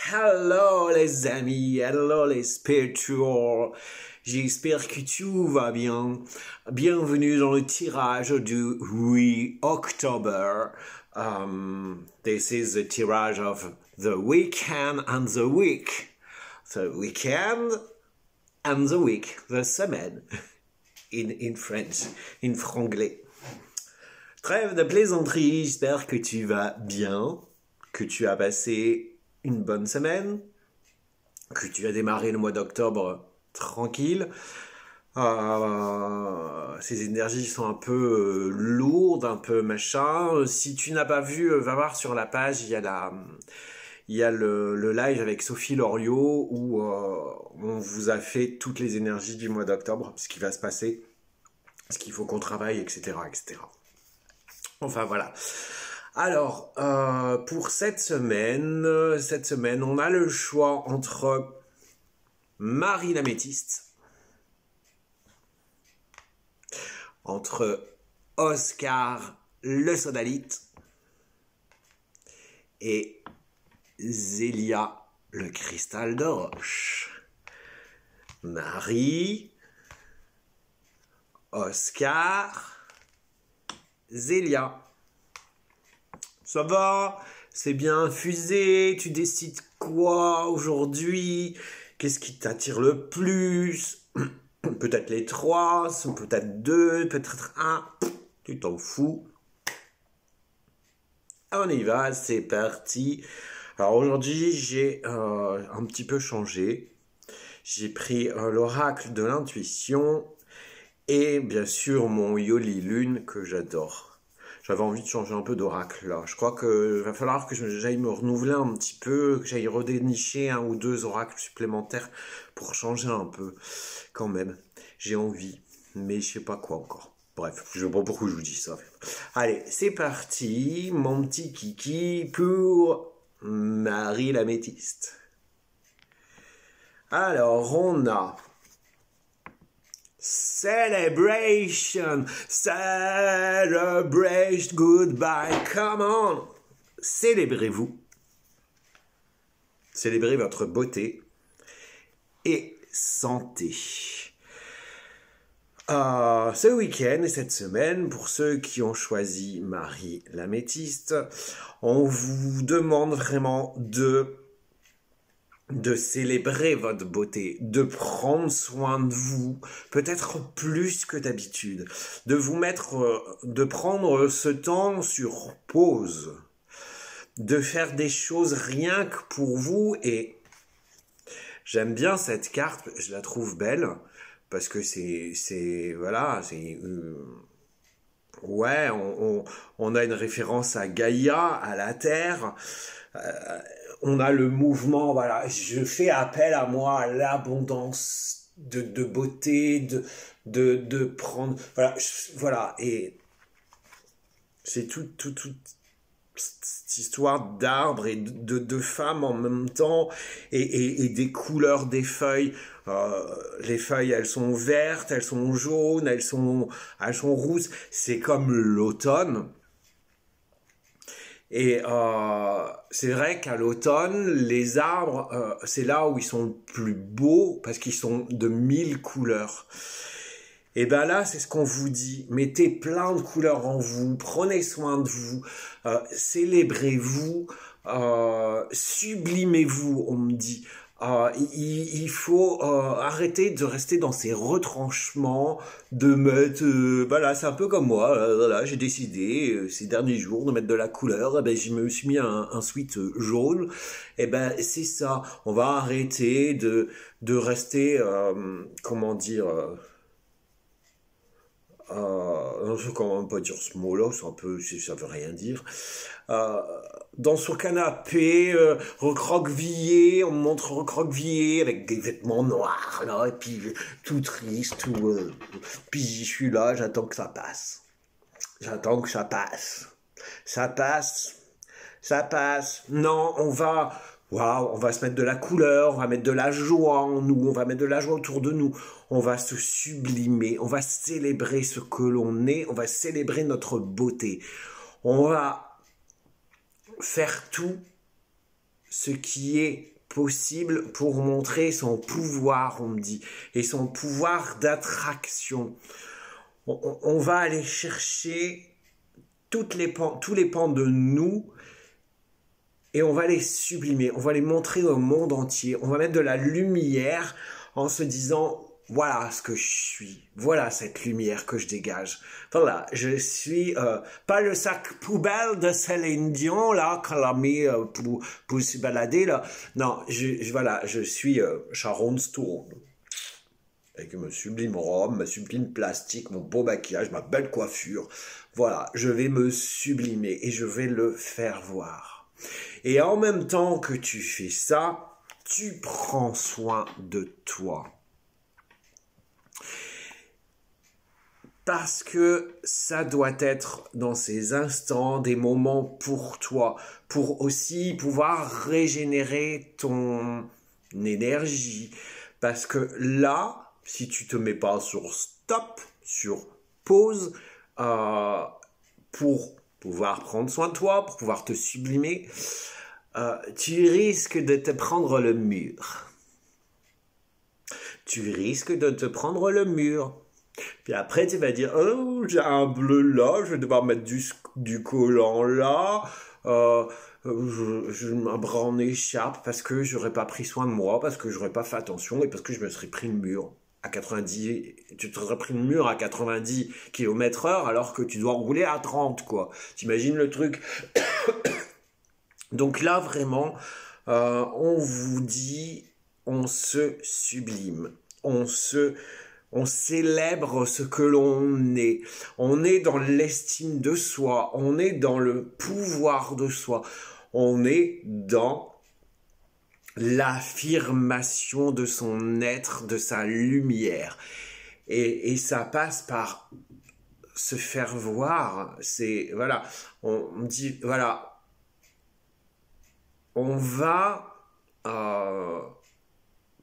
Hello les amis, hello les spirituals, j'espère que tout va bien. Bienvenue dans le tirage du 8 October. This is the tirage of the weekend and the week. The weekend and the week, the semaine, in French, in franglais. Trêve de plaisanterie, j'espère que tu vas bien, que tu as passé une bonne semaine, que tu as démarré le mois d'octobre tranquille. Ces énergies sont un peu lourdes, un peu machin. Si tu n'as pas vu, va voir sur la page, il y a le live avec Sophie Loriot où on vous a fait toutes les énergies du mois d'octobre, ce qui va se passer, ce qu'il faut qu'on travaille, etc., etc. Enfin voilà. Alors, pour cette semaine, on a le choix entre Marie l'Améthyste, entre Oscar le Sodalite et Zélia le Cristal de Roche. Marie, Oscar, Zélia. Ça va, c'est bien infusé, tu décides quoi aujourd'hui, qu'est-ce qui t'attire le plus, peut-être les 3, peut-être 2, peut-être 1, tu t'en fous. On y va, c'est parti. Alors aujourd'hui, j'ai un petit peu changé. J'ai pris l'oracle de l'intuition et bien sûr mon Yoli Lune que j'adore. J'avais envie de changer un peu d'oracle là. Je crois qu'il va falloir que j'aille me renouveler un petit peu, que j'aille redénicher 1 ou 2 oracles supplémentaires pour changer un peu. Quand même, j'ai envie, mais je sais pas quoi encore. Bref, je sais pas pourquoi je vous dis ça. Allez, c'est parti, mon petit kiki pour Marie l'Améthyste. Alors, on a Celebration, celebrate, goodbye, come on. Célébrez-vous. Célébrez votre beauté et santé. Ce week-end et cette semaine, pour ceux qui ont choisi Marie l'Améthyste, on vous demande vraiment de célébrer votre beauté, de prendre soin de vous, peut-être plus que d'habitude, de prendre ce temps sur pause, de faire des choses rien que pour vous. Et j'aime bien cette carte, je la trouve belle, parce que ouais, on a une référence à Gaïa, à la Terre. On a le mouvement, voilà, je fais appel à moi, à l'abondance de beauté, de prendre, voilà, et c'est toute cette histoire d'arbres et de femmes en même temps, et des couleurs des feuilles. Les feuilles, elles sont vertes, elles sont jaunes, elles sont rousses, c'est comme l'automne. Et c'est vrai qu'à l'automne, les arbres, c'est là où ils sont le plus beaux parce qu'ils sont de 1000 couleurs. Et ben là, c'est ce qu'on vous dit. Mettez plein de couleurs en vous, prenez soin de vous, célébrez-vous, sublimez-vous, on me dit. Il faut arrêter de rester dans ces retranchements, de mettre, voilà, c'est un peu comme moi, voilà, j'ai décidé ces derniers jours de mettre de la couleur, et ben je me suis mis un sweat jaune, et ben c'est ça, on va arrêter de rester, comment dire, je ne peux même pas dire ce mot-là, c'est un peu, ça veut rien dire. Dans son canapé, recroquevillé, on me montre recroquevillé avec des vêtements noirs, là, et puis tout triste, puis je suis là, j'attends que ça passe. J'attends que ça passe. Ça passe. Ça passe. Non, waouh, on va se mettre de la couleur, on va mettre de la joie en nous, on va mettre de la joie autour de nous, on va se sublimer, on va célébrer ce que l'on est, on va célébrer notre beauté. On va faire tout ce qui est possible pour montrer son pouvoir, on me dit, et son pouvoir d'attraction. On va aller chercher tous les pans de nous et on va les sublimer, on va les montrer au monde entier. On va mettre de la lumière en se disant, voilà ce que je suis, voilà cette lumière que je dégage. Voilà, je suis pas le sac poubelle de Céline Dion là qu'on a mis pour se balader là. Non, voilà, je suis Sharon Stone avec ma sublime robe, ma sublime plastique, mon beau maquillage, ma belle coiffure. Voilà, je vais me sublimer et je vais le faire voir. Et en même temps que tu fais ça, tu prends soin de toi. Parce que ça doit être dans ces instants des moments pour toi, pour aussi pouvoir régénérer ton énergie. Parce que là, si tu te mets pas sur stop, sur pause, pour pouvoir prendre soin de toi, pour pouvoir te sublimer, tu risques de te prendre le mur. Tu risques de te prendre le mur. Puis après, tu vas dire, oh, j'ai un bleu là, je vais devoir mettre du collant là, je un bras en écharpe parce que j'aurais pas pris soin de moi, parce que j'aurais pas fait attention et parce que je me serais pris le mur à 90, tu te serais pris le mur à 90 km/h alors que tu dois rouler à 30, quoi. T'imagines le truc? Donc là, vraiment, on vous dit, on se sublime, on célèbre ce que l'on est. On est dans l'estime de soi. On est dans le pouvoir de soi. On est dans l'affirmation de son être, de sa lumière. Et ça passe par se faire voir. C'est, voilà, on dit, voilà, on va...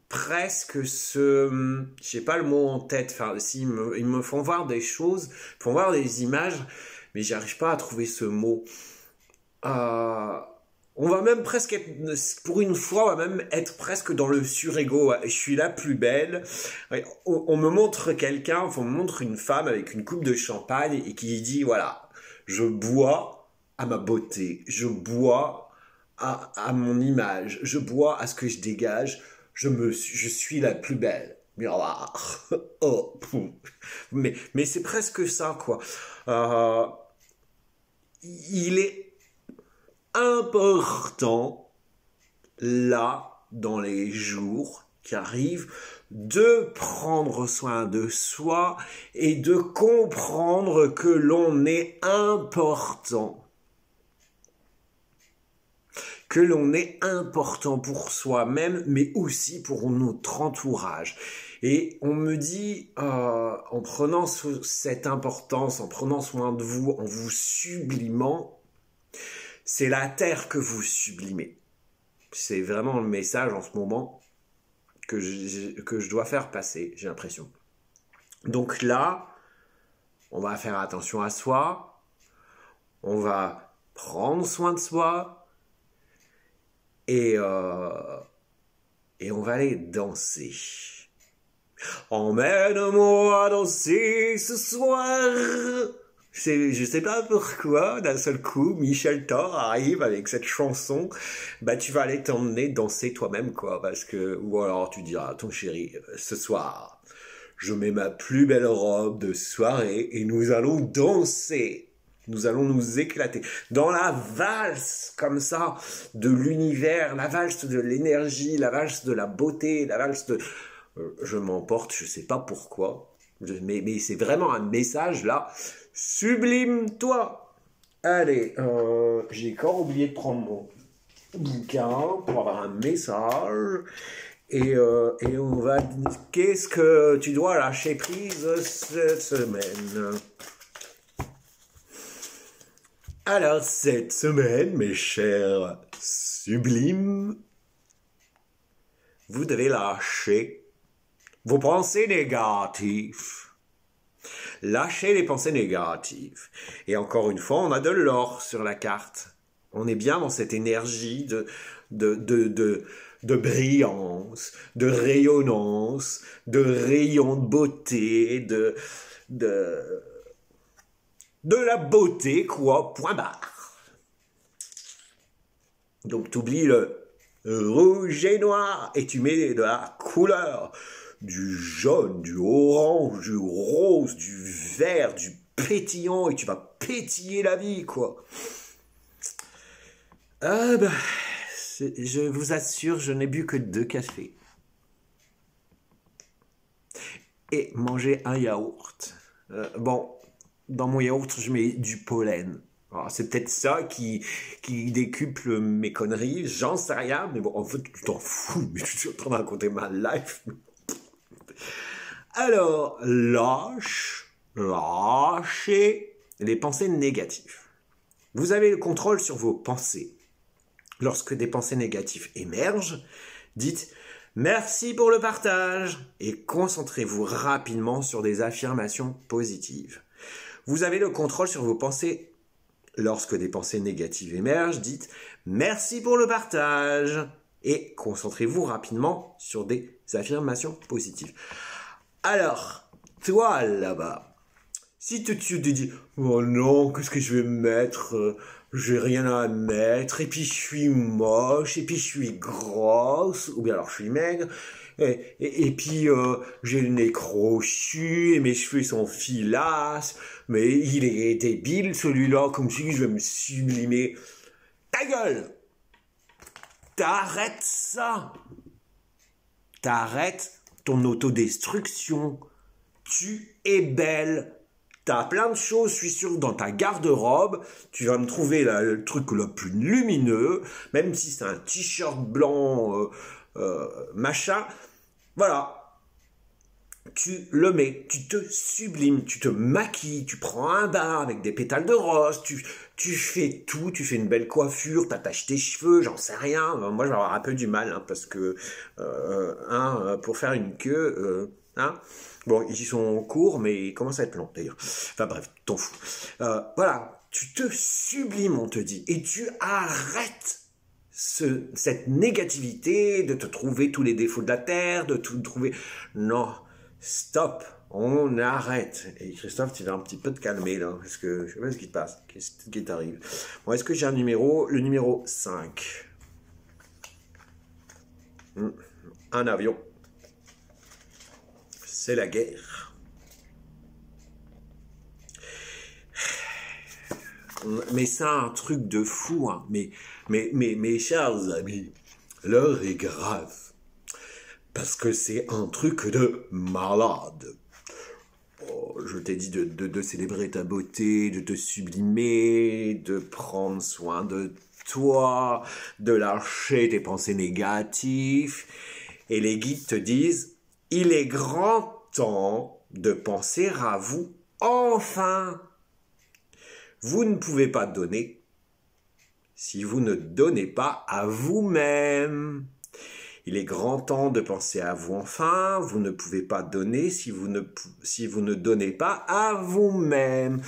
presque j'ai pas le mot en tête, enfin, ils me font voir des choses, ils font voir des images, mais j'arrive pas à trouver ce mot. On va même presque être, pour une fois, on va même être presque dans le surego. Je suis la plus belle. On me montre quelqu'un, on me montre une femme avec une coupe de champagne et qui dit, voilà, je bois à ma beauté, je bois à mon image, je bois à ce que je dégage. Je suis la plus belle. Miroir. Oh, mais c'est presque ça, quoi. Il est important, là, dans les jours qui arrivent, de prendre soin de soi et de comprendre que l'on est important. Que l'on est important pour soi-même, mais aussi pour notre entourage. Et on me dit, en prenant cette importance, en prenant soin de vous, en vous sublimant, c'est la terre que vous sublimez. C'est vraiment le message en ce moment que je dois faire passer, j'ai l'impression. Donc là, on va faire attention à soi, on va prendre soin de soi, et on va aller danser. Emmène-moi danser ce soir. Je sais pas pourquoi, d'un seul coup, Michel Thor arrive avec cette chanson. Bah, tu vas aller t'emmener danser toi-même, quoi, parce que, ou alors tu diras à ton chéri, ce soir, je mets ma plus belle robe de soirée et nous allons danser. Nous allons nous éclater dans la valse comme ça de l'univers, la valse de l'énergie, la valse de la beauté, la valse de... je m'emporte, je sais pas pourquoi, mais c'est vraiment un message là. Sublime-toi. Allez, j'ai encore oublié de prendre mon bouquin pour avoir un message. Et on va... Qu'est-ce que tu dois lâcher prise cette semaine? Alors, cette semaine, mes chers sublimes, vous devez lâcher vos pensées négatives. Lâchez les pensées négatives. Et encore une fois, on a de l'or sur la carte. On est bien dans cette énergie de brillance, de rayonnance, de rayon de beauté, de la beauté, quoi, point barre. Donc tu oublies le rouge et noir et tu mets de la couleur, du jaune, du orange, du rose, du vert, du pétillant, et tu vas pétiller la vie, quoi. Ah ben, je vous assure, je n'ai bu que 2 cafés. Et manger un yaourt. Bon, dans mon yaourt, je mets du pollen. Alors, c'est peut-être ça qui décuple mes conneries, j'en sais rien, mais bon, en fait, tu t'en fous, mais je suis en train de raconter ma life. Alors, lâchez les pensées négatives. Vous avez le contrôle sur vos pensées. Lorsque des pensées négatives émergent, dites « Merci pour le partage » et concentrez-vous rapidement sur des affirmations positives. Vous avez le contrôle sur vos pensées. Lorsque des pensées négatives émergent, dites « Merci pour le partage » et concentrez-vous rapidement sur des affirmations positives. Alors, toi là-bas, si tu te dis « Oh non, qu'est-ce que je vais mettre j'ai rien à mettre, et puis je suis moche, et puis je suis grosse, ou bien alors je suis maigre, et puis j'ai le nez crochu, et mes cheveux sont filasses, mais il est débile celui-là, comme si je vais me sublimer. » Ta gueule! T'arrêtes ça! T'arrêtes ton autodestruction. Tu es belle. T'as plein de choses, je suis sûr, dans ta garde-robe. Tu vas me trouver le truc le plus lumineux, même si c'est un t-shirt blanc, machin. Voilà. Tu le mets, tu te sublimes, tu te maquilles, tu prends un bain avec des pétales de rose, tu fais tout, tu fais une belle coiffure, t'attaches tes cheveux, j'en sais rien. Moi, je vais avoir un peu du mal, hein, parce que, pour faire une queue, bon, ils sont courts, mais ils commencent à être longs, d'ailleurs. Enfin bref, t'en fous. Voilà, tu te sublimes, on te dit, et tu arrêtes cette négativité de te trouver tous les défauts de la terre, de tout trouver... Non, stop, on arrête. Et Christophe, tu vas un petit peu te calmer, là, parce que je sais pas ce qui te passe, qu'est-ce qui t'arrive. Bon, est-ce que j'ai un numéro? Le numéro 5. Un avion. C'est la guerre. Mais c'est un truc de fou, hein. Mais mes chers amis, l'heure est grave. Parce que c'est un truc de malade. Oh, je t'ai dit de célébrer ta beauté, de te sublimer, de prendre soin de toi, de lâcher tes pensées négatives. Et les guides te disent, il est grand temps de penser à vous, enfin. Vous ne pouvez pas donner si vous ne donnez pas à vous-même. Il est grand temps de penser à vous, enfin. Vous ne pouvez pas donner si vous ne donnez pas à vous-même.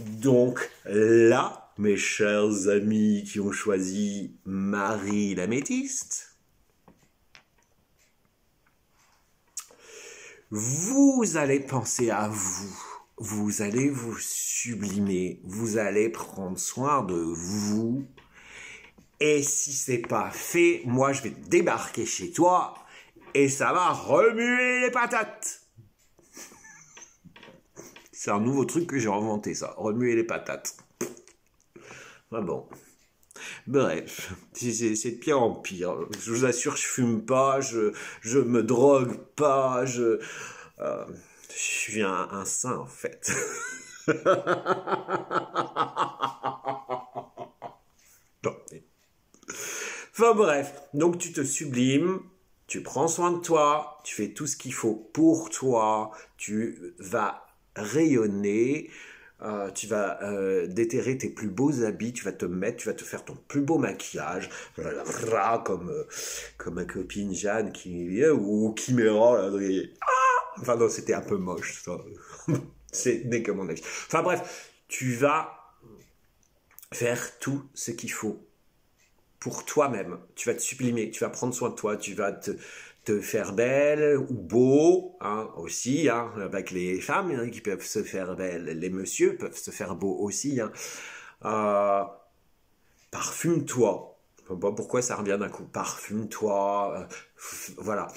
Donc là, mes chers amis qui ont choisi Marie l'améthyste, vous allez penser à vous, vous allez vous sublimer, vous allez prendre soin de vous. Et si c'est pas fait, moi je vais débarquer chez toi et ça va remuer les patates. C'est un nouveau truc que j'ai inventé, ça, remuer les patates. Ah bon. Bref, c'est de pire en pire. Je vous assure, je fume pas, je me drogue pas, je suis un saint en fait. Non, mais... Enfin bref, donc tu te sublimes, tu prends soin de toi, tu fais tout ce qu'il faut pour toi, tu vas rayonner, tu vas déterrer tes plus beaux habits, tu vas te faire ton plus beau maquillage, comme ma copine Jeanne ou Chimera, enfin non, c'était un peu moche ça, c'est n'est que mon avis. Enfin bref, tu vas faire tout ce qu'il faut pour toi-même. Tu vas te sublimer, tu vas prendre soin de toi, tu vas te faire belle ou beau, hein, aussi, hein, avec les femmes hein, qui peuvent se faire belle, les messieurs peuvent se faire beau aussi. Hein. Parfume-toi. Je sais pas pourquoi ça revient d'un coup. Parfume-toi. Voilà.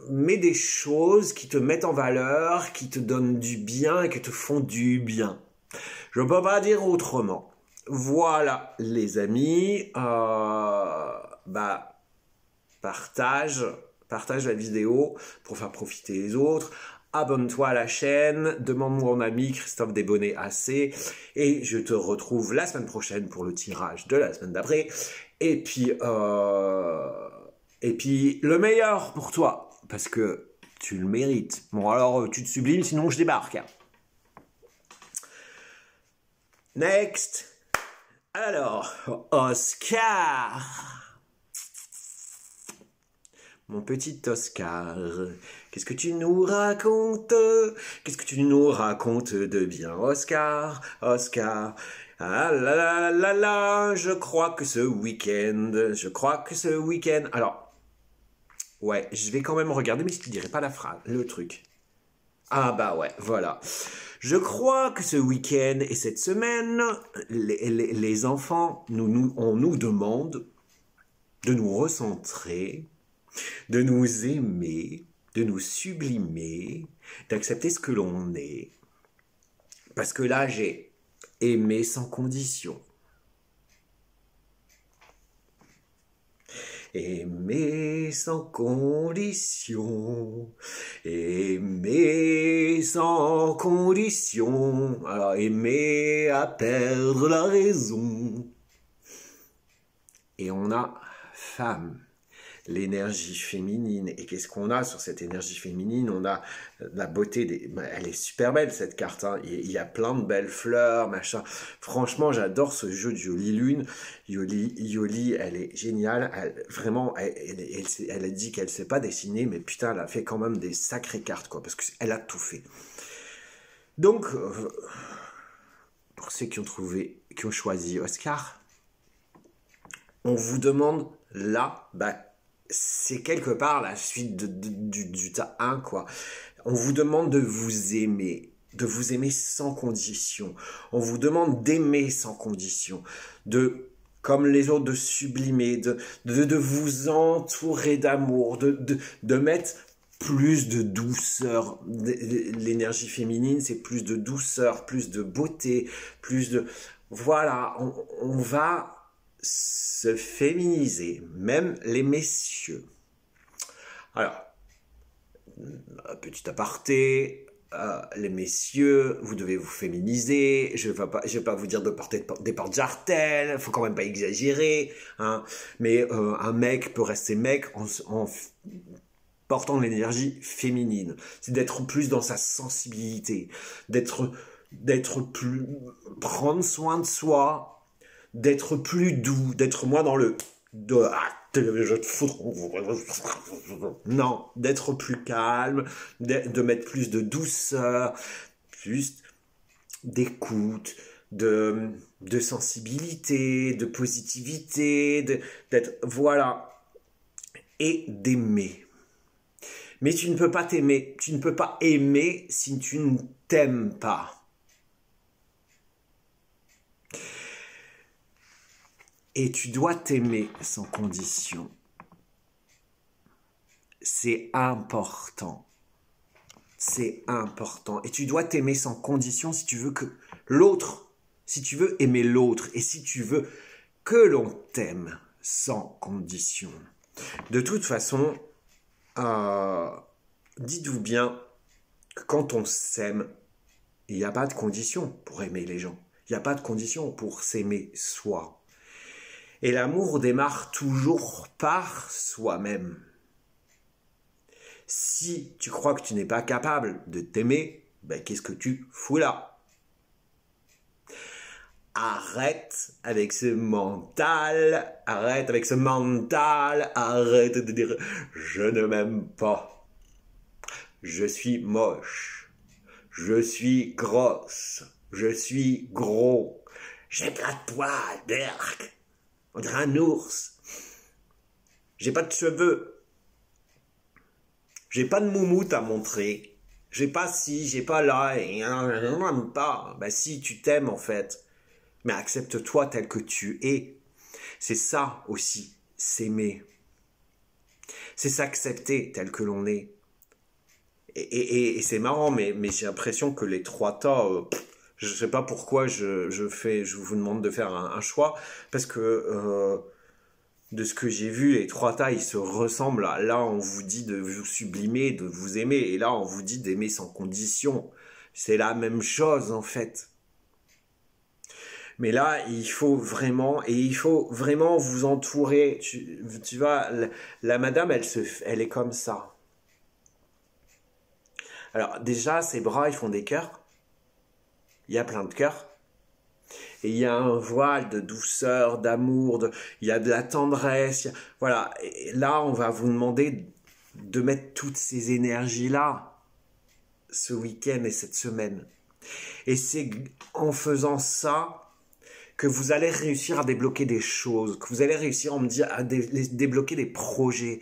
Mets des choses qui te mettent en valeur, qui te donnent du bien et qui te font du bien. Je ne peux pas dire autrement. Voilà, les amis. Partage la vidéo pour faire profiter les autres. Abonne-toi à la chaîne, demande-moi mon ami Christophe Desbonnets AC et je te retrouve la semaine prochaine pour le tirage de la semaine d'après. Et puis le meilleur pour toi, parce que tu le mérites. Bon alors tu te sublimes, sinon je débarque. Hein. Next. Alors, Oscar. Mon petit Oscar, qu'est-ce que tu nous racontes? Qu'est-ce que tu nous racontes de bien, Oscar? Oscar, ah là là là là, je crois que ce week-end, alors, ouais, je vais quand même regarder, mais je te dirai pas la phrase, le truc. Ah bah ouais, voilà. Je crois que ce week-end et cette semaine, les enfants, on nous demande de nous recentrer, de nous aimer, de nous sublimer, d'accepter ce que l'on est. Parce que là, j'ai aimé sans condition. Aimer sans condition, aimer sans condition, alors aimer à perdre la raison. Et on a femme. L'énergie féminine. Et qu'est-ce qu'on a sur cette énergie féminine? On a la beauté elle est super belle cette carte. Hein. Il y a plein de belles fleurs, machin. Franchement, j'adore ce jeu de Yoli Lune. Yoli, elle est géniale. Vraiment, elle a dit qu'elle ne sait pas dessiner, mais putain, elle a fait quand même des sacrées cartes, quoi, parce qu'elle a tout fait. Donc, pour ceux qui ont choisi Oscar, on vous demande là, c'est quelque part la suite du tas 1, quoi. On vous demande de vous aimer sans condition. On vous demande d'aimer sans condition, comme les autres, de sublimer, de vous entourer d'amour, de mettre plus de douceur. L'énergie féminine, c'est plus de douceur, plus de beauté, plus de... Voilà, on va se féminiser, même les messieurs. Alors, petit aparté, les messieurs, vous devez vous féminiser. Je vais pas vous dire de porter des porte-jartelles, faut quand même pas exagérer. Hein. Mais un mec peut rester mec en portant l'énergie féminine. C'est d'être plus dans sa sensibilité, d'être plus... prendre soin de soi, d'être plus doux, d'être moins dans le je te foutre. Non, d'être plus calme, de mettre plus de douceur, plus d'écoute, de sensibilité, de positivité, d'être voilà, et d'aimer. Mais tu ne peux pas t'aimer, tu ne peux pas aimer si tu ne t'aimes pas. Et tu dois t'aimer sans condition. C'est important. C'est important. Et tu dois t'aimer sans condition si tu veux que l'autre, si tu veux aimer l'autre et si tu veux que l'on t'aime sans condition. De toute façon, dites-vous bien que quand on s'aime, il n'y a pas de condition pour aimer les gens. Il n'y a pas de condition pour s'aimer soi. Et l'amour démarre toujours par soi-même. Si tu crois que tu n'es pas capable de t'aimer, qu'est-ce que tu fous là? Arrête avec ce mental, arrête de dire « je ne m'aime pas, je suis moche, je suis grosse, je suis gros, j'ai pas de poids, berk ». On dirait un ours. J'ai pas de cheveux. J'ai pas de moumoute à montrer. J'ai pas ci, j'ai pas là. Et on m'aime pas. Ben si, tu t'aimes en fait. Mais accepte-toi tel que tu es. C'est ça aussi, s'aimer. C'est s'accepter tel que l'on est. Et c'est marrant, mais j'ai l'impression que les trois tas, je sais pas pourquoi je vous demande de faire un choix, parce que de ce que j'ai vu, les trois tas, ils se ressemblent. Là, on vous dit de vous sublimer, de vous aimer, et là, on vous dit d'aimer sans condition. C'est la même chose, en fait. Mais là, il faut vraiment vous entourer. Tu vois, la madame, elle est comme ça. Alors déjà, ses bras, ils font des cœurs. Il y a plein de cœurs. Et il y a un voile de douceur, d'amour, il y a de la tendresse. Voilà. Et là, on va vous demander de mettre toutes ces énergies-là ce week-end et cette semaine. Et c'est en faisant ça que vous allez réussir à débloquer des choses, que vous allez réussir à débloquer des projets.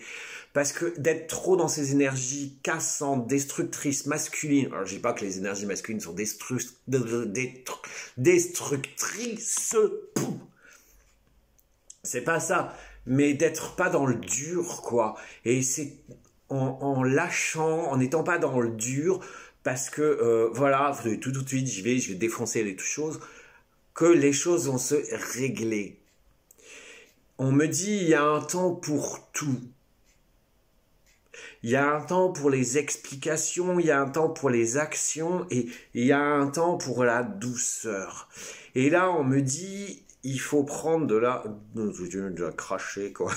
Parce que d'être trop dans ces énergies cassantes, destructrices, masculines, alors je dis pas que les énergies masculines sont destructrices, c'est pas ça, mais d'être pas dans le dur, quoi. Et c'est en lâchant, en n'étant pas dans le dur, parce que, voilà, tout de suite, je vais défoncer les choses, que les choses vont se régler. On me dit, il y a un temps pour tout. Il y a un temps pour les explications, il y a un temps pour les actions et il y a un temps pour la douceur. Et là, on me dit, il faut prendre de la... J'ai déjà craché, quoi.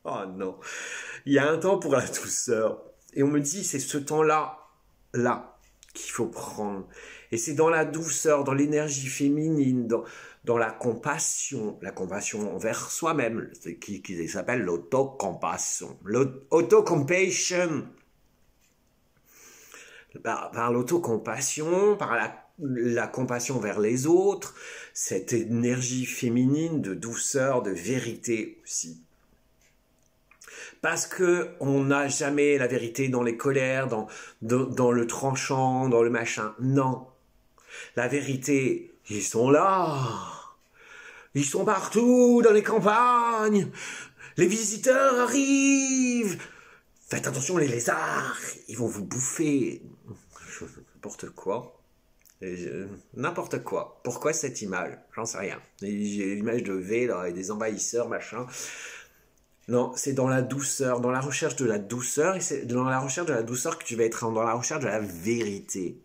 Oh non. Il y a un temps pour la douceur. Et on me dit, c'est ce temps-là, qu'il faut prendre. Et c'est dans la douceur, dans l'énergie féminine, dans la compassion envers soi-même, qui s'appelle l'autocompassion. L'autocompassion. Par l'autocompassion, par la compassion vers les autres, cette énergie féminine de douceur, de vérité aussi. Parce que on n'a jamais la vérité dans les colères, dans le tranchant, dans le machin. Non. La vérité, ils sont là. Ils sont partout dans les campagnes. Les visiteurs arrivent. Faites attention les lézards. Ils vont vous bouffer. N'importe quoi. N'importe quoi. Pourquoi cette image? J'en sais rien. J'ai l'image de V là, et des envahisseurs, machin. Non, c'est dans la douceur, dans la recherche de la douceur, et c'est dans la recherche de la douceur que tu vas être dans la recherche de la vérité.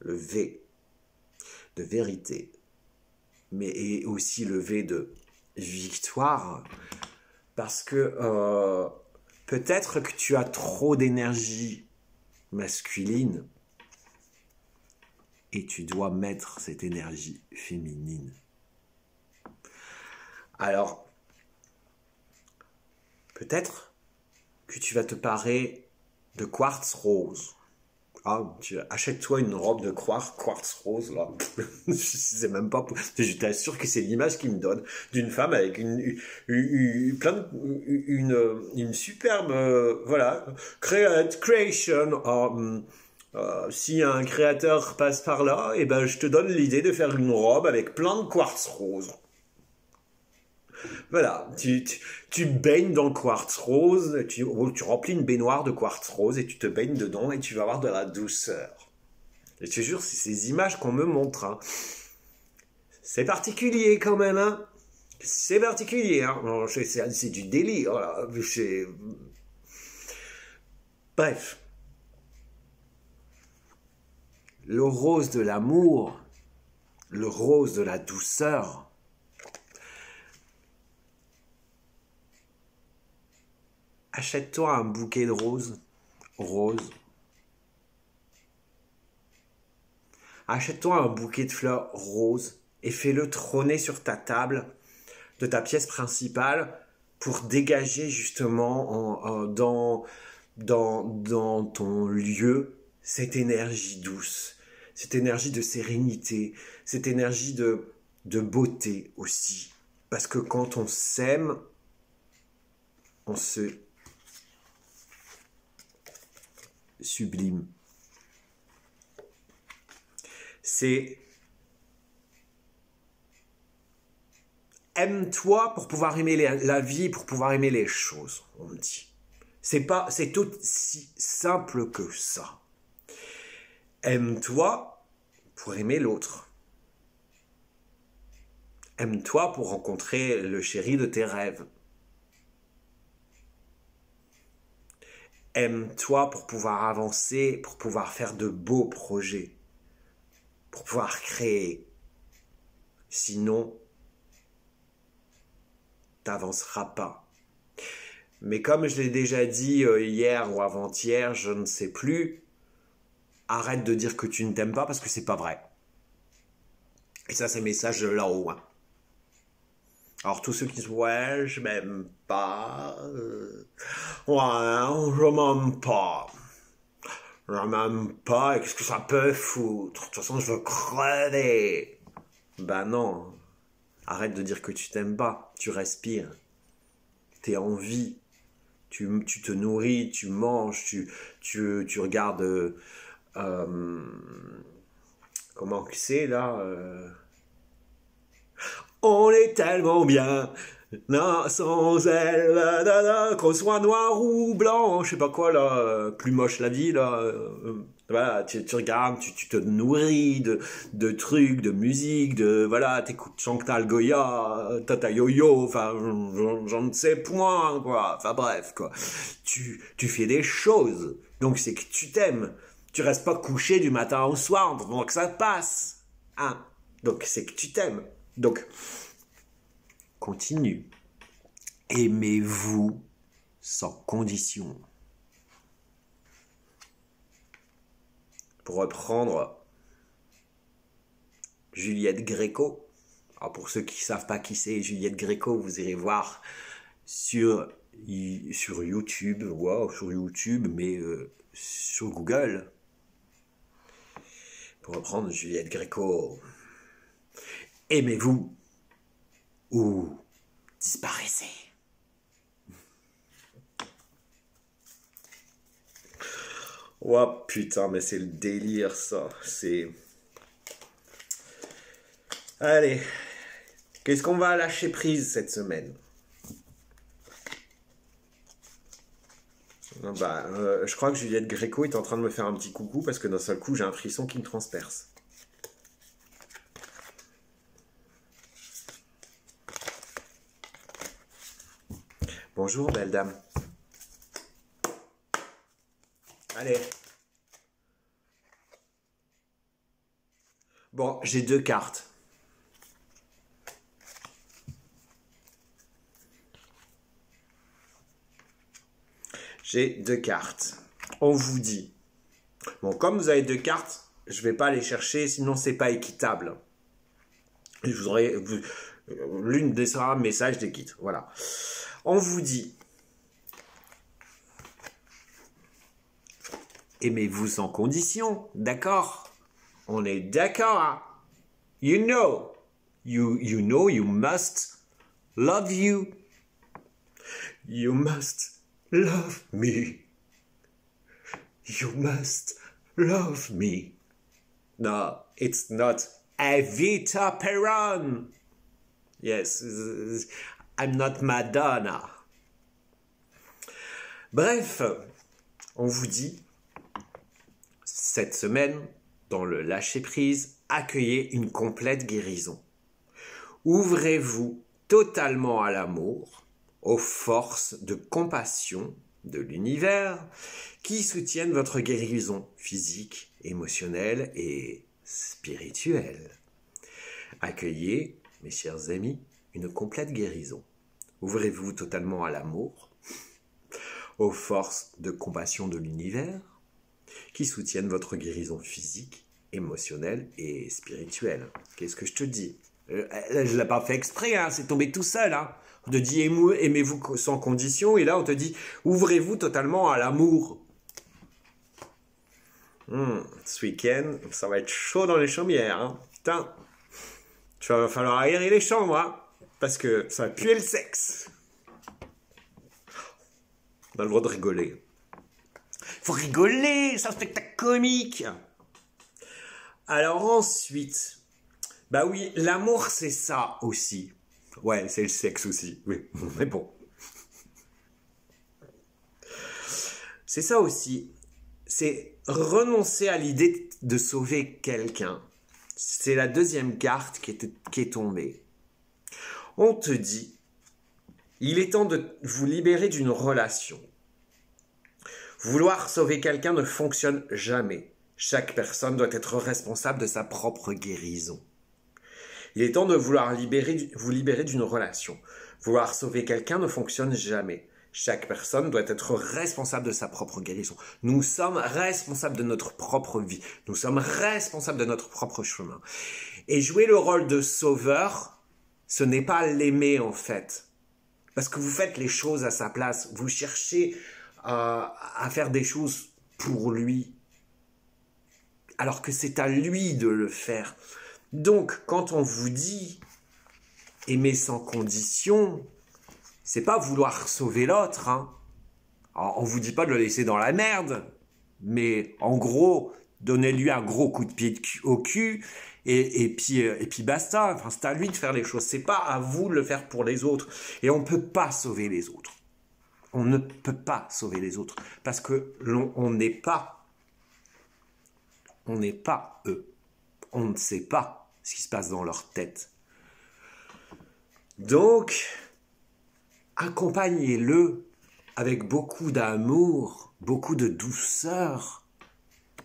Le V de vérité, mais et aussi le V de victoire, parce que peut-être que tu as trop d'énergie masculine et tu dois mettre cette énergie féminine. Alors, peut-être que tu vas te parer de quartz rose. Ah, achète-toi une robe de quartz rose, là. Je sais même pas, je t'assure que c'est l'image qu'il me donne d'une femme avec une superbe, voilà, creation. Si un créateur passe par là, et ben, je te donne l'idée de faire une robe avec plein de quartz rose. Voilà, tu baignes dans le quartz rose, tu remplis une baignoire de quartz rose et tu te baignes dedans et tu vas avoir de la douceur. Et je te jure, c'est ces images qu'on me montre. Hein. C'est particulier quand même, hein. C'est particulier, hein. C'est du délire, là. Bref. Le rose de l'amour, le rose de la douceur, achète-toi un bouquet de roses. Achète-toi un bouquet de fleurs roses et fais-le trôner sur ta table de ta pièce principale pour dégager justement dans ton lieu cette énergie douce, cette énergie de sérénité, cette énergie de beauté aussi. Parce que quand on s'aime, on se sublime. C'est aime-toi pour pouvoir aimer la vie, pour pouvoir aimer les choses, on me dit. C'est aussi simple que ça. Aime-toi pour aimer l'autre. Aime-toi pour rencontrer le chéri de tes rêves. Aime-toi pour pouvoir avancer, pour pouvoir faire de beaux projets, pour pouvoir créer. Sinon, t'avanceras pas. Mais comme je l'ai déjà dit hier ou avant-hier, je ne sais plus, arrête de dire que tu ne t'aimes pas parce que c'est pas vrai. Et ça, c'est le message de là-haut. Hein. Alors tous ceux qui disent ouais, je m'aime pas, ouais, je m'aime pas, je m'aime pas, et qu'est-ce que ça peut foutre? De toute façon, je veux crever. Ben non, arrête de dire que tu t'aimes pas, tu respires, t'es en vie, tu te nourris, tu manges, tu regardes, comment c'est là on est tellement bien, non, sans elle, qu'on soit noir ou blanc, je sais pas quoi là, plus moche la vie là. Voilà, tu regardes, tu te nourris de trucs, de musique, voilà, t'écoutes Chantal Goya, Tata Yo-Yo, enfin, j'en ne sais point, quoi. Enfin bref, quoi. Tu fais des choses, donc c'est que tu t'aimes. Tu restes pas couché du matin au soir, donc ça passe, hein. Donc c'est que tu t'aimes. Donc, continue. Aimez-vous sans condition. Pour reprendre Juliette Gréco. Alors pour ceux qui ne savent pas qui c'est Juliette Gréco, vous irez voir sur YouTube, mais sur Google. Pour reprendre Juliette Gréco. Aimez-vous ou disparaissez. Oh putain, mais c'est le délire ça. Allez, qu'est-ce qu'on va lâcher prise cette semaine? Je crois que Juliette Gréco est en train de me faire un petit coucou parce que d'un seul coup j'ai un frisson qui me transperce. Bonjour, belle dame. Allez. Bon, j'ai 2 cartes. J'ai 2 cartes. On vous dit. Bon, comme vous avez 2 cartes, je ne vais pas les chercher, sinon c'est pas équitable. Je vous aurais... L'une des sera un message d'équite. Voilà. On vous dit, aimez-vous sans condition, d'accord? On est d'accord, hein? You know, you must love you. You must love me. You must love me. No, it's not Evita Peron. Yes, I'm not Madonna. Bref, on vous dit, cette semaine, dans le lâcher-prise, accueillez une complète guérison. Ouvrez-vous totalement à l'amour, aux forces de compassion de l'univers qui soutiennent votre guérison physique, émotionnelle et spirituelle. Accueillez, mes chers amis, une complète guérison. Ouvrez-vous totalement à l'amour, aux forces de compassion de l'univers qui soutiennent votre guérison physique, émotionnelle et spirituelle. Qu'est-ce que je te dis? Je ne l'ai pas fait exprès, hein, c'est tombé tout seul. Hein. On te dit aimez-vous sans condition et là on te dit ouvrez-vous totalement à l'amour. Ce week-end, ça va être chaud dans les chaumières. Hein. Putain, tu vas falloir aérer les chambres, hein, parce que ça va puer le sexe. On a le droit de rigoler. Faut rigoler, c'est un spectacle comique. Alors ensuite, bah oui, l'amour c'est ça aussi. Ouais, c'est le sexe aussi, oui, mais bon. C'est ça aussi. C'est renoncer à l'idée de sauver quelqu'un. C'est la deuxième carte qui est tombée. On te dit, il est temps de vous libérer d'une relation. Vouloir sauver quelqu'un ne fonctionne jamais. Chaque personne doit être responsable de sa propre guérison. Il est temps de vous libérer d'une relation. Vouloir sauver quelqu'un ne fonctionne jamais. Chaque personne doit être responsable de sa propre guérison. Nous sommes responsables de notre propre vie. Nous sommes responsables de notre propre chemin. Et jouer le rôle de sauveur, ce n'est pas l'aimer en fait. Parce que vous faites les choses à sa place. Vous cherchez à faire des choses pour lui. Alors que c'est à lui de le faire. Donc, quand on vous dit aimer sans condition, c'est pas vouloir sauver l'autre. Hein. Alors, on vous dit pas de le laisser dans la merde, mais en gros, donnez-lui un gros coup de pied au cul et puis basta. Enfin, c'est à lui de faire les choses. C'est pas à vous de le faire pour les autres. Et on peut pas sauver les autres. On ne peut pas sauver les autres parce que on n'est pas eux. On ne sait pas ce qui se passe dans leur tête. Donc, accompagnez-le avec beaucoup d'amour, beaucoup de douceur,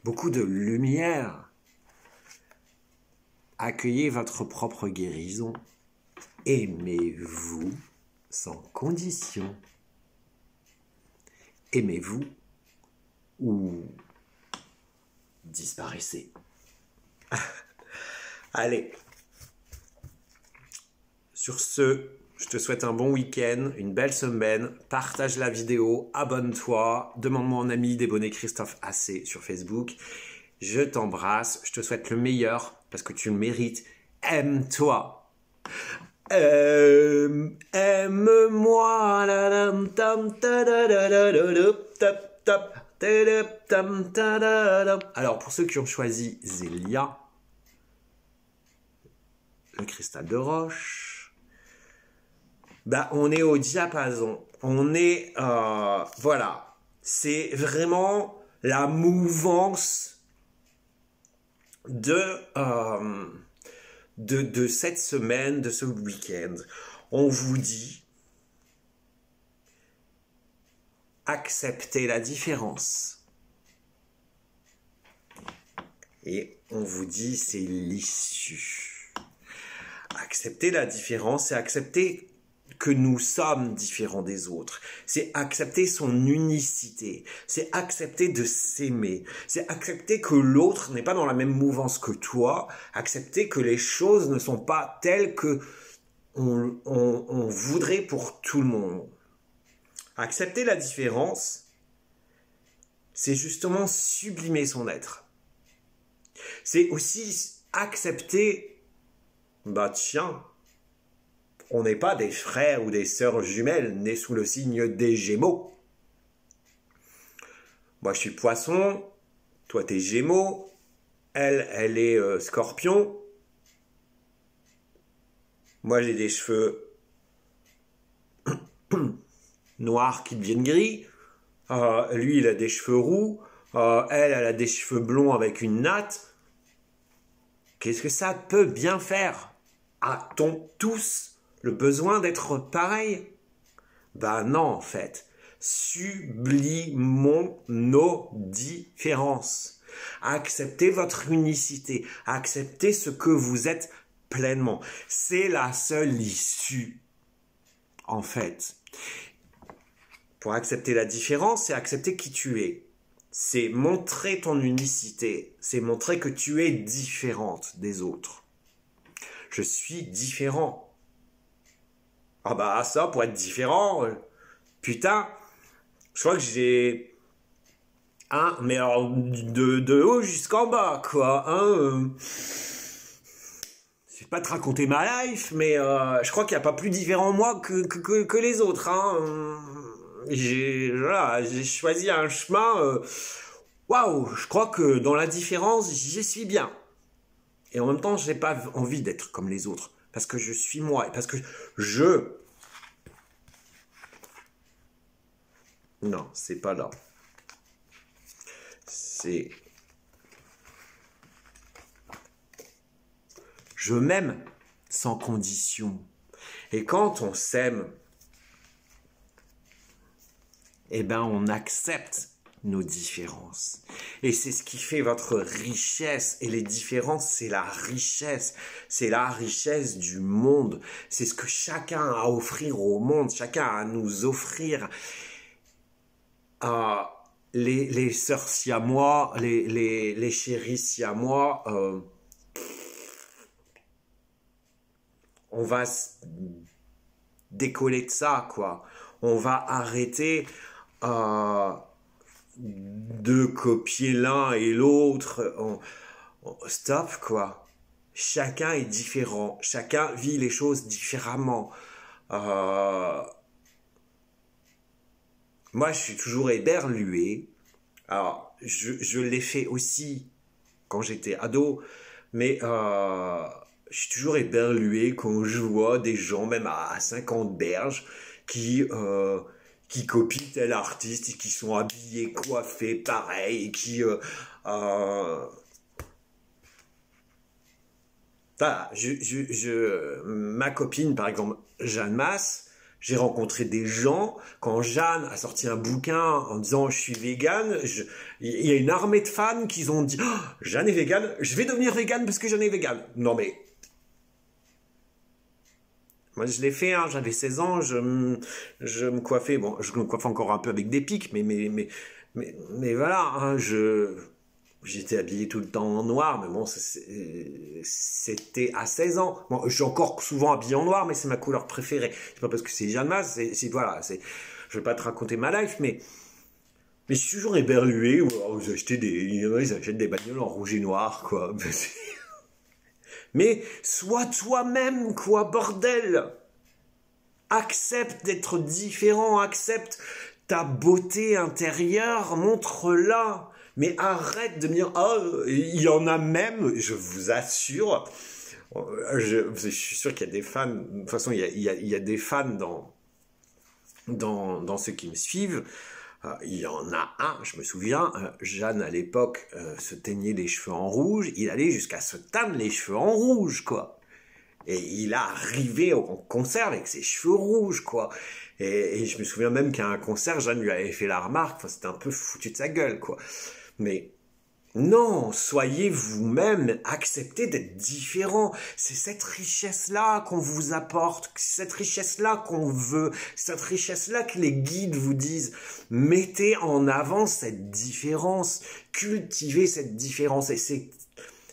beaucoup de lumière. Accueillez votre propre guérison. Aimez-vous sans condition. Aimez-vous ou disparaissez. Allez. Sur ce, je te souhaite un bon week-end, une belle semaine. Partage la vidéo, abonne-toi, demande-moi en ami des bonnets Christophe AC sur Facebook. Je t'embrasse, je te souhaite le meilleur parce que tu le mérites. Aime-toi. Aime-moi. Alors, pour ceux qui ont choisi Zélia, le cristal de roche, bah, on est au diapason. On est, voilà, c'est vraiment la mouvance de cette semaine, de ce week-end. On vous dit, acceptez la différence. Et on vous dit, c'est l'issue. Accepter la différence, c'est accepter que nous sommes différents des autres. C'est accepter son unicité. C'est accepter de s'aimer. C'est accepter que l'autre n'est pas dans la même mouvance que toi. Accepter que les choses ne sont pas telles que on voudrait pour tout le monde. Accepter la différence, c'est justement sublimer son être. C'est aussi accepter, bah tiens, on n'est pas des frères ou des sœurs jumelles nés sous le signe des Gémeaux. Moi, je suis Poisson, toi, t'es Gémeaux, elle est Scorpion. Moi, j'ai des cheveux noirs qui deviennent gris. Lui, il a des cheveux roux. Elle a des cheveux blonds avec une natte. Qu'est-ce que ça peut bien faire? A-t-on tous le besoin d'être pareil? Ben non, en fait. Sublimons nos différences. Acceptez votre unicité. Acceptez ce que vous êtes pleinement. C'est la seule issue, en fait. Pour accepter la différence, c'est accepter qui tu es. C'est montrer ton unicité. C'est montrer que tu es différente des autres. Je suis différent. Ah bah ça, pour être différent, putain, je crois que j'ai Hein, mais alors, de haut jusqu'en bas, quoi. Hein, je vais pas te raconter ma life, mais je crois qu'il n'y a pas plus différent moi que les autres. Hein. Voilà, j'ai choisi un chemin. Waouh, je crois que dans la différence, j'y suis bien. Et en même temps, j'ai pas envie d'être comme les autres. Parce que je suis moi. Et parce que je... Non, c'est pas là. C'est... Je m'aime sans condition. Et quand on s'aime, eh ben on accepte nos différences. Et c'est ce qui fait votre richesse. Et les différences, c'est la richesse. C'est la richesse du monde. C'est ce que chacun a à offrir au monde. Chacun a à nous offrir. Les sœurs siamois, les chéris siamois, on va décoller de ça, quoi. On va arrêter de copier l'un et l'autre. Stop, quoi. Chacun est différent. Chacun vit les choses différemment. Moi, je suis toujours éberlué. Alors, je l'ai fait aussi quand j'étais ado, mais je suis toujours éberlué quand je vois des gens, même à 50 berges, qui copient tel artiste, et qui sont habillés, coiffés, pareil, et qui... Voilà, ma copine, par exemple, Jeanne Masse, j'ai rencontré des gens, quand Jeanne a sorti un bouquin en disant je suis végane, il y a une armée de fans qui ont dit oh, Jeanne est végane, je vais devenir végane parce que Jeanne est végane. Non mais... Moi je l'ai fait, hein, j'avais 16 ans, je me coiffais, bon je me coiffe encore un peu avec des pics, mais voilà, hein, j'étais habillé tout le temps en noir, mais bon, c'était à 16 ans. Bon, je suis encore souvent habillé en noir, mais c'est ma couleur préférée. C'est pas parce que c'est Jeanne Masse, voilà, je vais pas te raconter ma life, mais je suis toujours éberlué. Ils achètent des bagnoles en rouge et noir, quoi. Mais sois toi-même, quoi, bordel. Accepte d'être différent, accepte ta beauté intérieure, montre-la. Mais arrête de me dire, oh, il y en a même, je vous assure, je suis sûr qu'il y a des fans, de toute façon, il y a des fans dans ceux qui me suivent. Il y en a un, je me souviens, Jeanne à l'époque se teignait les cheveux en rouge, il allait jusqu'à se teindre les cheveux en rouge, quoi. Et il a arrivé au concert avec ses cheveux rouges, quoi. Et je me souviens même qu'à un concert, Jeanne lui avait fait la remarque, enfin, c'était un peu foutu de sa gueule, quoi. Mais non, soyez vous-même, acceptez d'être différent. C'est cette richesse-là qu'on vous apporte, c'est cette richesse-là qu'on veut, c'est cette richesse-là que les guides vous disent. Mettez en avant cette différence, cultivez cette différence. Et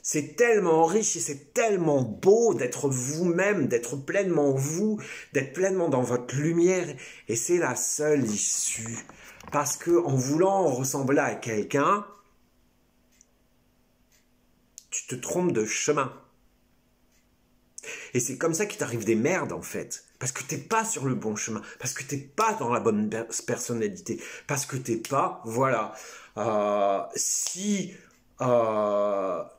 c'est tellement riche et c'est tellement beau d'être vous-même, d'être pleinement vous, d'être pleinement dans votre lumière. Et c'est la seule issue. Parce que en voulant ressembler à quelqu'un, tu te trompes de chemin. Et c'est comme ça qu'il t'arrive des merdes, en fait. Parce que t'es pas sur le bon chemin. Parce que t'es pas dans la bonne personnalité. Parce que t'es pas, voilà. Si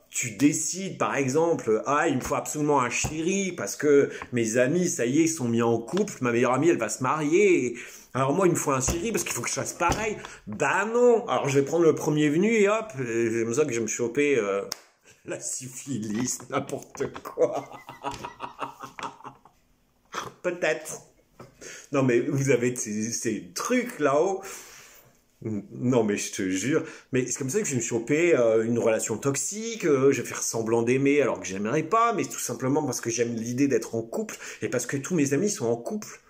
tu décides, par exemple, ah, il me faut absolument un chéri, parce que mes amis, ça y est, ils sont mis en couple, ma meilleure amie, elle va se marier, alors moi, il me faut un chéri parce qu'il faut que je fasse pareil. Bah non. Alors je vais prendre le premier venu et hop, c'est comme ça que je vais me choper la syphilis, n'importe quoi. Peut-être. Non mais vous avez ces trucs là-haut. Non mais je te jure. Mais c'est comme ça que je vais me choper une relation toxique. Je vais faire semblant d'aimer alors que j'aimerais pas. Mais tout simplement parce que j'aime l'idée d'être en couple. Et parce que tous mes amis sont en couple.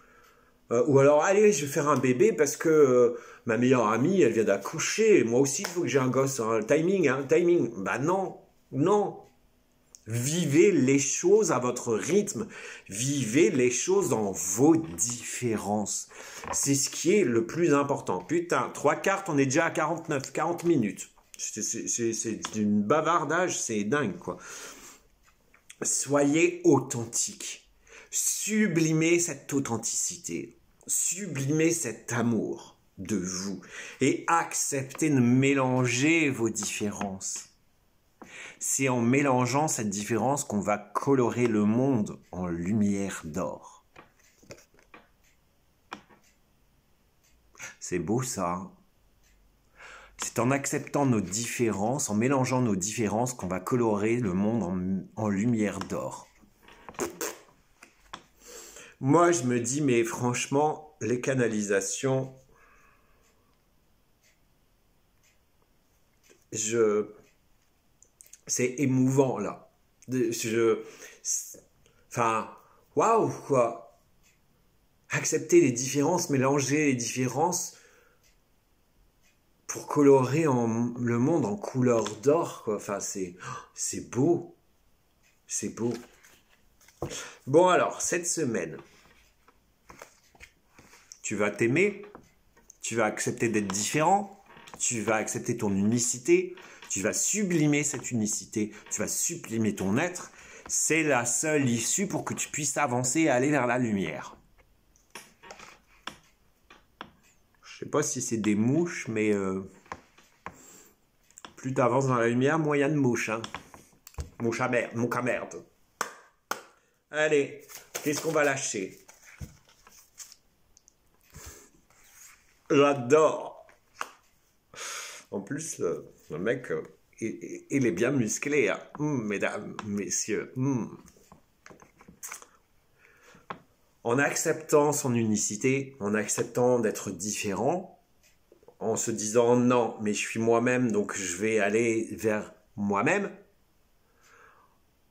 Ou alors, allez, je vais faire un bébé parce que ma meilleure amie, elle vient d'accoucher. Moi aussi, il faut que j'ai un gosse. Timing, hein, timing. Bah non, non. Vivez les choses à votre rythme. Vivez les choses dans vos différences. C'est ce qui est le plus important. Putain, 3 quarts, on est déjà à 49, 40 minutes. C'est une bavardage, c'est dingue, quoi. Soyez authentique. Sublimez cette authenticité. Sublimez cet amour de vous. Et acceptez de mélanger vos différences. C'est en mélangeant cette différence qu'on va colorer le monde en lumière d'or. C'est beau ça, hein? C'est en acceptant nos différences, en mélangeant nos différences qu'on va colorer le monde en lumière d'or. Moi, je me dis, mais franchement, les canalisations, c'est émouvant, là. Enfin, waouh, quoi. Accepter les différences, mélanger les différences pour colorer le monde en couleur d'or, quoi. Enfin, c'est beau. C'est beau. Bon, alors, cette semaine, tu vas t'aimer, tu vas accepter d'être différent, tu vas accepter ton unicité, tu vas sublimer cette unicité, tu vas sublimer ton être. C'est la seule issue pour que tu puisses avancer et aller vers la lumière. Je sais pas si c'est des mouches, mais plus tu avances dans la lumière, moins il y a de mouches. Hein. Mouche à merde. Allez, qu'est-ce qu'on va lâcher? J'adore. En plus, le mec, il est bien musclé, hein. Mesdames, messieurs. En acceptant son unicité, en acceptant d'être différent, en se disant non, mais je suis moi-même, donc je vais aller vers moi-même,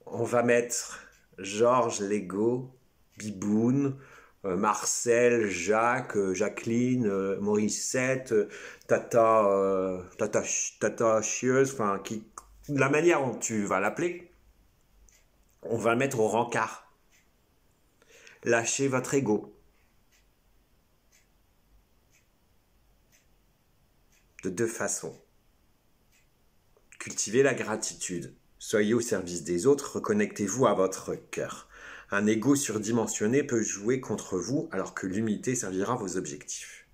on va mettre Georges, Lego, Biboun, Marcel, Jacques, Jacqueline, Morissette, Tata Chieuse, enfin, la manière dont tu vas l'appeler, on va le mettre au rencard. Lâchez votre ego. De deux façons. Cultivez la gratitude. Soyez au service des autres, reconnectez-vous à votre cœur. Un ego surdimensionné peut jouer contre vous alors que l'humilité servira à vos objectifs.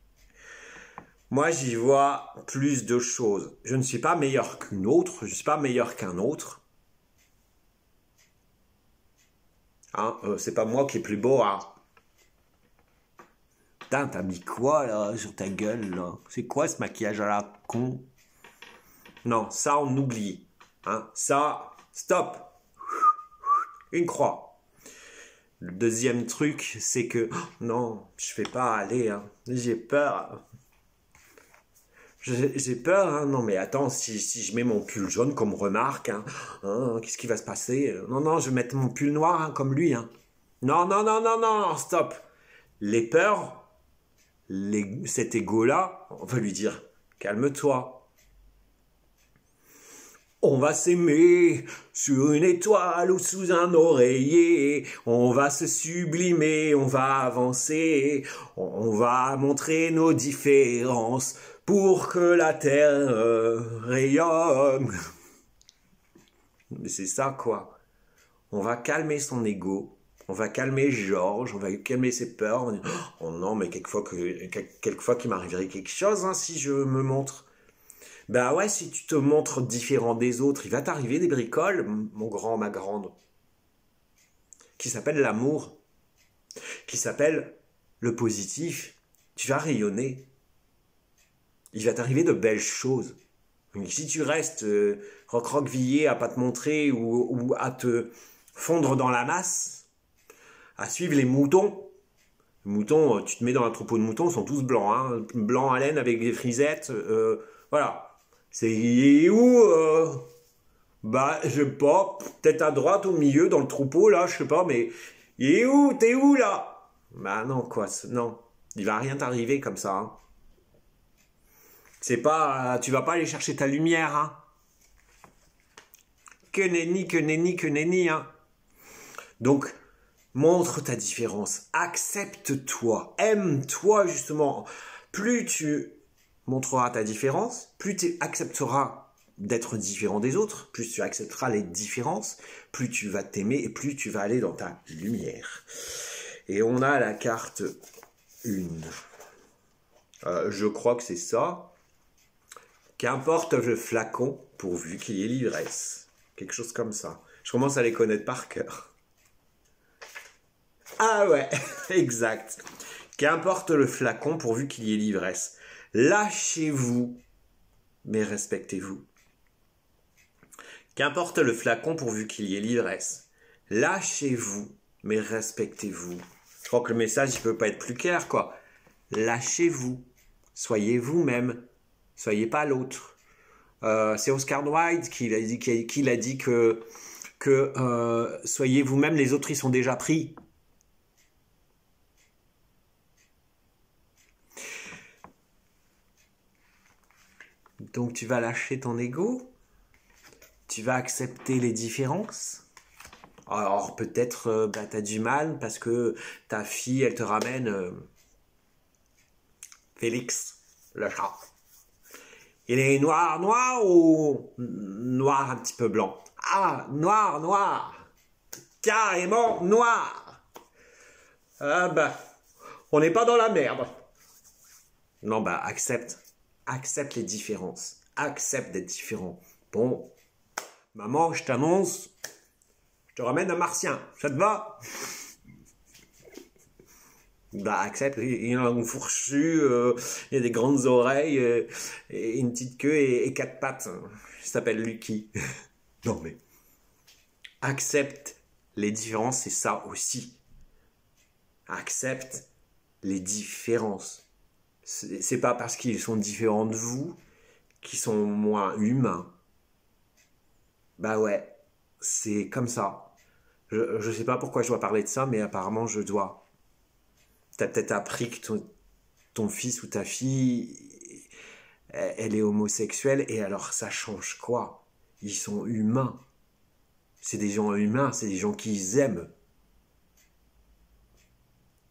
Moi, j'y vois plus de choses. Je ne suis pas meilleur qu'une autre, je ne suis pas meilleur qu'un autre. Hein, c'est pas moi qui est plus beau, hein. Putain, t'as mis quoi là sur ta gueule là? C'est quoi ce maquillage à la con? Non, ça on oublie. Hein, ça, stop. Une croix. Le deuxième truc, c'est que non, je vais pas aller. Hein. J'ai peur. J'ai peur. Hein. Non, mais attends, si je mets mon pull jaune comme remarque, hein, qu'est-ce qui va se passer? Non, je vais mettre mon pull noir hein, comme lui. Hein. Non, stop. Les peurs. Cet égo-là, on va lui dire, calme-toi. On va s'aimer sur une étoile ou sous un oreiller. On va se sublimer, on va avancer. On va montrer nos différences pour que la terre rayonne. Mais c'est ça, quoi. On va calmer son égo. On va calmer Georges, on va calmer ses peurs. On dit, oh non, mais quelquefois qu'il m'arriverait quelque chose hein, si je me montre. Ben ouais, si tu te montres différent des autres, il va t'arriver des bricoles, mon grand, ma grande, qui s'appelle l'amour, qui s'appelle le positif. Tu vas rayonner. Il va t'arriver de belles choses. Donc, si tu restes recroquevillé à pas te montrer ou à te fondre dans la masse, à suivre les moutons. Les moutons, tu te mets dans un troupeau de moutons, ils sont tous blancs, hein, blancs à laine avec des frisettes, voilà. C'est où bah, je sais pas, peut-être à droite, au milieu, dans le troupeau, là, je sais pas, mais il est où? T'es où, là? Bah non, quoi, non. Il va rien t'arriver comme ça, hein. C'est pas, tu vas pas aller chercher ta lumière, hein. que nenni, hein. Donc, montre ta différence, accepte-toi, aime-toi justement. Plus tu montreras ta différence, plus tu accepteras d'être différent des autres, plus tu accepteras les différences, plus tu vas t'aimer et plus tu vas aller dans ta lumière. Et on a la carte 1. Je crois que c'est ça. Qu'importe le flacon, pourvu qu'il y ait l'ivresse. Quelque chose comme ça. Je commence à les connaître par cœur. Ah ouais, exact. Qu'importe le flacon, pourvu qu'il y ait l'ivresse. Lâchez-vous, mais respectez-vous. Qu'importe le flacon, pourvu qu'il y ait l'ivresse. Lâchez-vous, mais respectez-vous. Je crois que le message, il peut pas être plus clair, quoi. Lâchez-vous. Soyez vous-même. Soyez pas l'autre. C'est Oscar Wilde qui a dit que soyez vous-même, les autres, ils sont déjà pris. Donc tu vas lâcher ton ego, tu vas accepter les différences. Alors peut-être tu as du mal parce que ta fille, elle te ramène Félix, le chat. Il est noir ou noir un petit peu blanc? Ah, noir, carrément noir. Ah on n'est pas dans la merde. Non, accepte les différences, accepte d'être différent. Bon, maman, je t'annonce, je te ramène un martien, ça te va? Accepte, il a un fourchu, il a des grandes oreilles, et une petite queue et 4 pattes. Il s'appelle Lucky. Non mais, accepte les différences, c'est ça aussi. Accepte les différences. C'est pas parce qu'ils sont différents de vous qu'ils sont moins humains. Ouais, c'est comme ça. Je sais pas pourquoi je dois parler de ça, mais apparemment je dois. T'as peut-être appris que ton fils ou ta fille, elle est homosexuelle, et alors ça change quoi? Ils sont humains. C'est des gens humains, c'est des gens qu'ils aiment.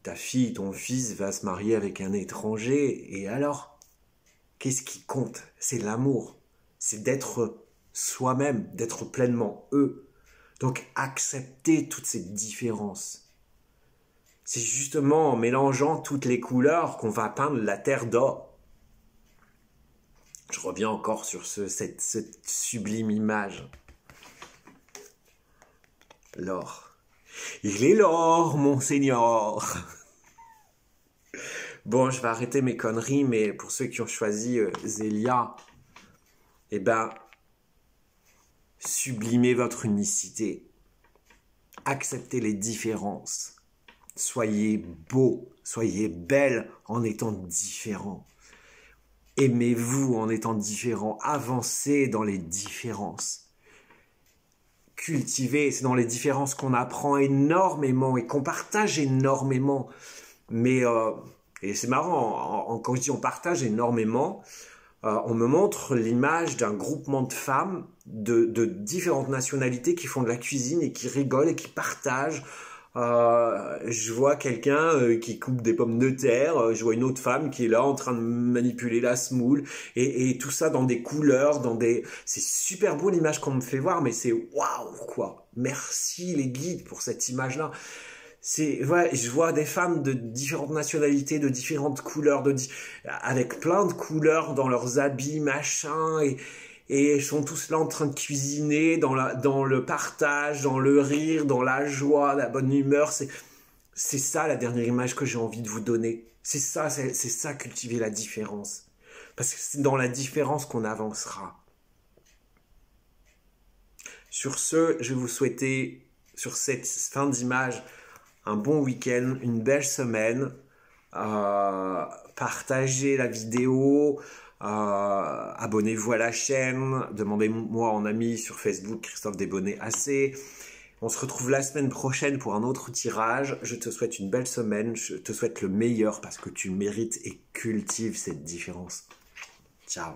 Ta fille, ton fils va se marier avec un étranger, et alors? Qu'est-ce qui compte? C'est l'amour. C'est d'être soi-même, d'être pleinement eux. Donc accepter toutes ces différences. C'est justement en mélangeant toutes les couleurs qu'on va peindre la terre d'or. Je reviens encore sur cette sublime image. L'or. Il est l'or, monseigneur. Bon, je vais arrêter mes conneries, mais pour ceux qui ont choisi Zélia, sublimez votre unicité. Acceptez les différences. Soyez beau, soyez belle en étant différent. Aimez-vous en étant différent. Avancez dans les différences. Cultivez, c'est dans les différences qu'on apprend énormément et qu'on partage énormément. Mais, et c'est marrant, quand je dis on partage énormément, on me montre l'image d'un groupement de femmes de différentes nationalités qui font de la cuisine et qui rigolent et qui partagent. Je vois quelqu'un qui coupe des pommes de terre, je vois une autre femme qui est là en train de manipuler la semoule, et tout ça dans des couleurs, c'est super beau l'image qu'on me fait voir, mais c'est waouh quoi. Merci les guides pour cette image là. Je vois des femmes de différentes nationalités, de différentes couleurs, avec plein de couleurs dans leurs habits, machin, et ils sont tous là en train de cuisiner, dans le partage, dans le rire, dans la joie, la bonne humeur. C'est ça la dernière image que j'ai envie de vous donner. C'est ça cultiver la différence. Parce que c'est dans la différence qu'on avancera. Sur ce, je vais vous souhaiter, sur cette fin d'image, un bon week-end, une belle semaine. Partagez la vidéo. Abonnez-vous à la chaîne, demandez-moi en ami sur Facebook, Christophe Desbonnets AC. On se retrouve la semaine prochaine pour un autre tirage. Je te souhaite une belle semaine, je te souhaite le meilleur parce que tu mérites et cultives cette différence. Ciao.